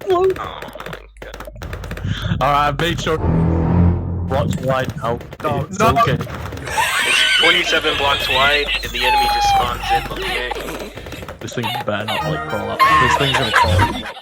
Oh my god. Alright, I've made sure blocks wide now. It's okay. It's 27 blocks wide and the enemy just spawns in looking at. This thing better not like crawl up. This thing's gonna crawl.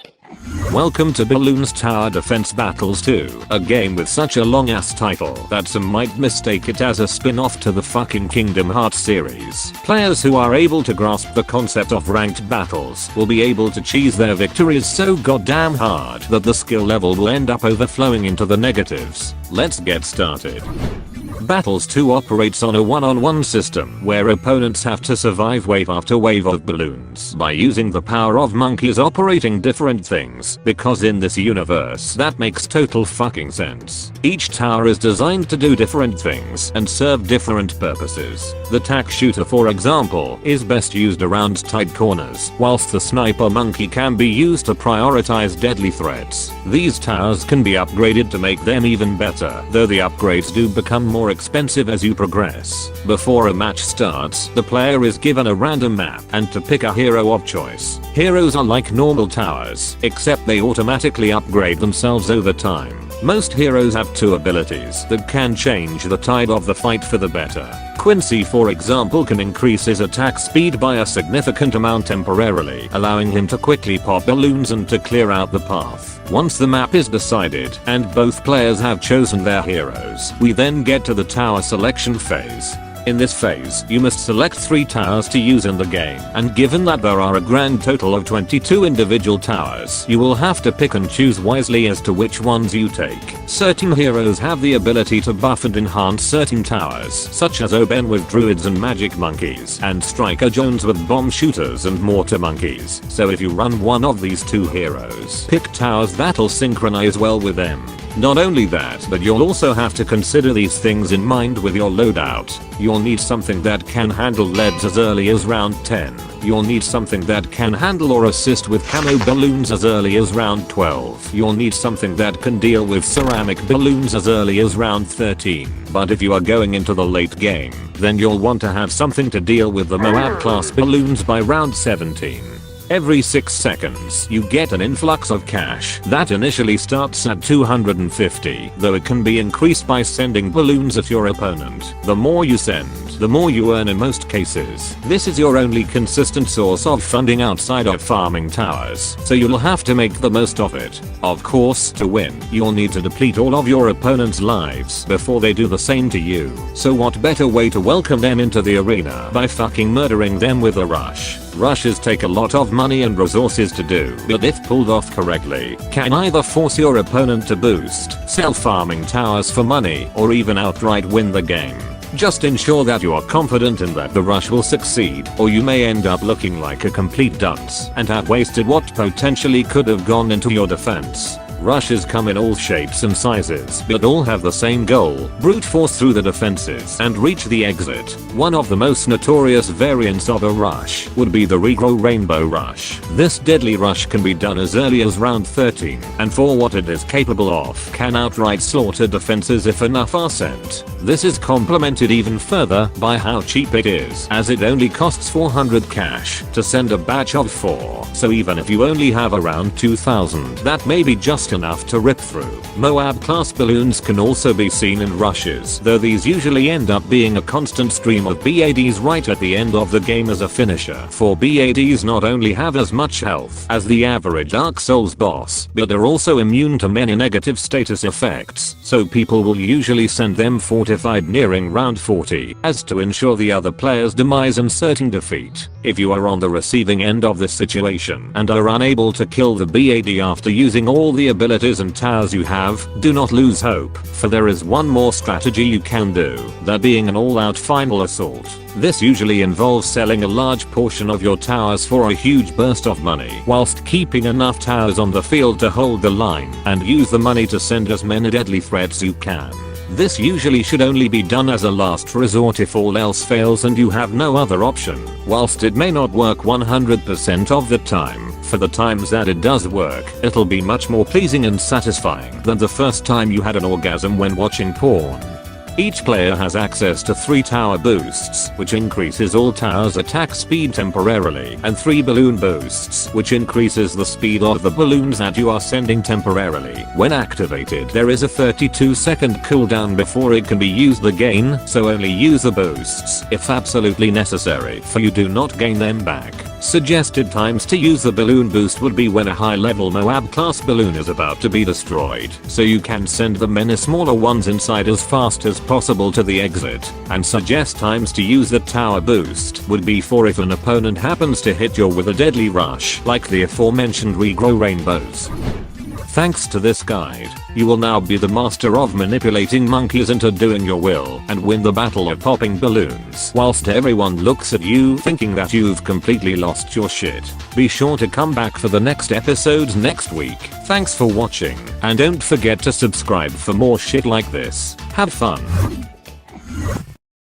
Welcome to Bloons Tower Defense Battles 2, a game with such a long ass title that some might mistake it as a spin-off to the fucking Kingdom Hearts series. Players who are able to grasp the concept of ranked battles will be able to cheese their victories so goddamn hard that the skill level will end up overflowing into the negatives. Let's get started. Battles 2 operates on a one-on-one system where opponents have to survive wave after wave of balloons by using the power of monkeys operating different things, because in this universe that makes total fucking sense. Each tower is designed to do different things and serve different purposes. The tack shooter, for example, is best used around tight corners, whilst the sniper monkey can be used to prioritize deadly threats. These towers can be upgraded to make them even better, though the upgrades do become more expensive as you progress. Before a match starts, the player is given a random map and to pick a hero of choice. Heroes are like normal towers, except they automatically upgrade themselves over time. Most heroes have two abilities that can change the tide of the fight for the better. Quincy, for example, can increase his attack speed by a significant amount temporarily, allowing him to quickly pop balloons and to clear out the path. Once the map is decided and both players have chosen their heroes, we then get to the tower selection phase. In this phase, you must select 3 towers to use in the game, and given that there are a grand total of 22 individual towers, you will have to pick and choose wisely as to which ones you take. Certain heroes have the ability to buff and enhance certain towers, such as Oben with druids and magic monkeys, and Striker Jones with bomb shooters and mortar monkeys. So if you run one of these 2 heroes, pick towers that'll synchronize well with them. Not only that, but you'll also have to consider these things in mind with your loadout. You'll need something that can handle leads as early as round 10. You'll need something that can handle or assist with camo balloons as early as round 12. You'll need something that can deal with ceramic balloons as early as round 13. But if you are going into the late game, then you'll want to have something to deal with the Moab class balloons by round 17. Every 6 seconds, you get an influx of cash that initially starts at 250, though it can be increased by sending balloons at your opponent. The more you send, the more you earn in most cases. This is your only consistent source of funding outside of farming towers, so you'll have to make the most of it. Of course, to win, you'll need to deplete all of your opponent's lives before they do the same to you. So what better way to welcome them into the arena by fucking murdering them with a rush. Rushes take a lot of money and resources to do, but if pulled off correctly, can either force your opponent to boost, sell farming towers for money, or even outright win the game. Just ensure that you are confident in that the rush will succeed, or you may end up looking like a complete dunce and have wasted what potentially could have gone into your defense. Rushes come in all shapes and sizes, but all have the same goal: brute force through the defenses and reach the exit. One of the most notorious variants of a rush would be the Regrow Rainbow Rush. This deadly rush can be done as early as round 13, and for what it is capable of, can outright slaughter defenses if enough are sent. This is complemented even further by how cheap it is, as it only costs 400 cash to send a batch of 4, so even if you only have around 2000, that may be just enough to rip through. Moab class balloons can also be seen in rushes, though these usually end up being a constant stream of BADs right at the end of the game as a finisher, for BADs not only have as much health as the average Dark Souls boss, but are also immune to many negative status effects, so people will usually send them fortified nearing round 40, as to ensure the other player's demise and certain defeat. If you are on the receiving end of this situation and are unable to kill the BAD after using all the abilities and towers you have, do not lose hope, for there is one more strategy you can do, that being an all-out final assault. This usually involves selling a large portion of your towers for a huge burst of money, whilst keeping enough towers on the field to hold the line, and use the money to send as many deadly threats you can. This usually should only be done as a last resort if all else fails and you have no other option. Whilst it may not work 100% of the time, for the times that it does work, it'll be much more pleasing and satisfying than the first time you had an orgasm when watching porn. Each player has access to 3 tower boosts, which increases all towers' attack speed temporarily, and 3 balloon boosts, which increases the speed of the balloons that you are sending temporarily. When activated, there is a 32-second cooldown before it can be used again, so only use the boosts if absolutely necessary, for you do not gain them back. Suggested times to use the balloon boost would be when a high-level Moab class balloon is about to be destroyed, so you can send the many smaller ones inside as fast as possible to the exit. And suggest times to use the tower boost would be for if an opponent happens to hit you with a deadly rush, like the aforementioned Regrow rainbows. Thanks to this guide, you will now be the master of manipulating monkeys into doing your will and win the battle of popping balloons whilst everyone looks at you thinking that you've completely lost your shit. Be sure to come back for the next episodes next week. Thanks for watching, and don't forget to subscribe for more shit like this. Have fun.